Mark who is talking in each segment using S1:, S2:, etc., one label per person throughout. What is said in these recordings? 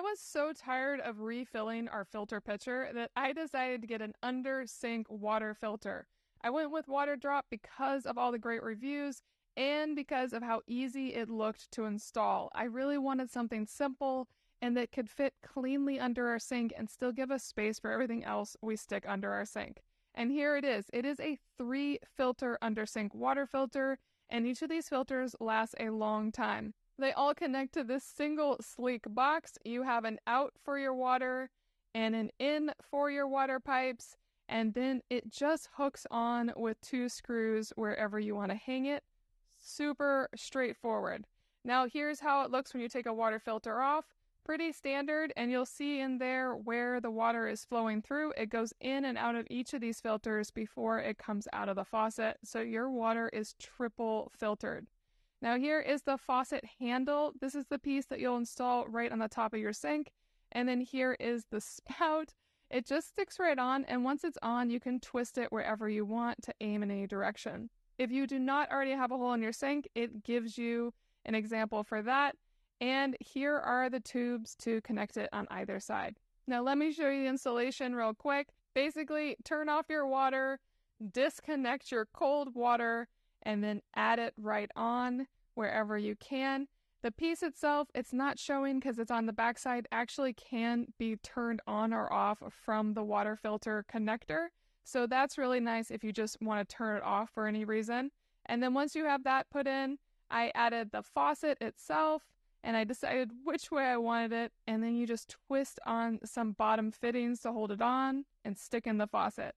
S1: I was so tired of refilling our filter pitcher that I decided to get an undersink water filter. I went with Waterdrop because of all the great reviews and because of how easy it looked to install. I really wanted something simple and that could fit cleanly under our sink and still give us space for everything else we stick under our sink. And here it is. It is a 3-filter undersink water filter, and each of these filters lasts a long time. They all connect to this single sleek box. You have an out for your water and an in for your water pipes, and then it just hooks on with 2 screws wherever you want to hang it. Super straightforward. Now here's how it looks when you take a water filter off. Pretty standard, and you'll see in there where the water is flowing through. It goes in and out of each of these filters before it comes out of the faucet, so your water is triple filtered. Now here is the faucet handle. This is the piece that you'll install right on the top of your sink, and then here is the spout. It just sticks right on, and once it's on, you can twist it wherever you want to aim in any direction. If you do not already have a hole in your sink, it gives you an example for that. And here are the tubes to connect it on either side. Now let me show you the installation real quick. Basically, turn off your water, disconnect your cold water, and then add it right on wherever you can. The piece itself, it's not showing because it's on the backside, actually can be turned on or off from the water filter connector. So that's really nice if you just want to turn it off for any reason. And then once you have that put in, I added the faucet itself, and I decided which way I wanted it, and then you just twist on some bottom fittings to hold it on and stick in the faucet.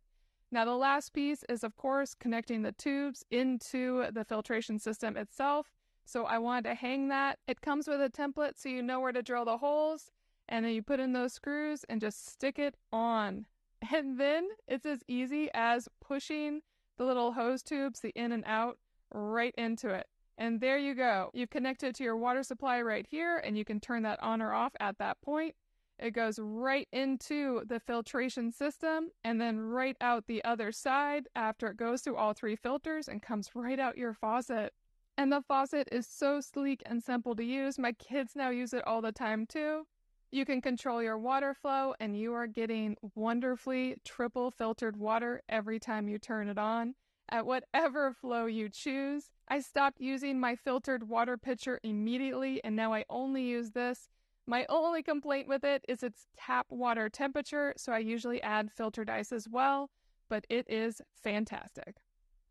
S1: Now the last piece is, of course, connecting the tubes into the filtration system itself. So I wanted to hang that. It comes with a template so you know where to drill the holes, and then you put in those screws and just stick it on. And then it's as easy as pushing the little hose tubes, the in and out, right into it. And there you go. You've connected to your water supply right here, and you can turn that on or off at that point. It goes right into the filtration system and then right out the other side after it goes through all 3 filters and comes right out your faucet. And the faucet is so sleek and simple to use. My kids now use it all the time too. You can control your water flow, and you are getting wonderfully triple filtered water every time you turn it on at whatever flow you choose. I stopped using my filtered water pitcher immediately, and now I only use this. My only complaint with it is its tap water temperature, so I usually add filtered ice as well, but it is fantastic.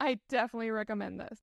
S1: I definitely recommend this.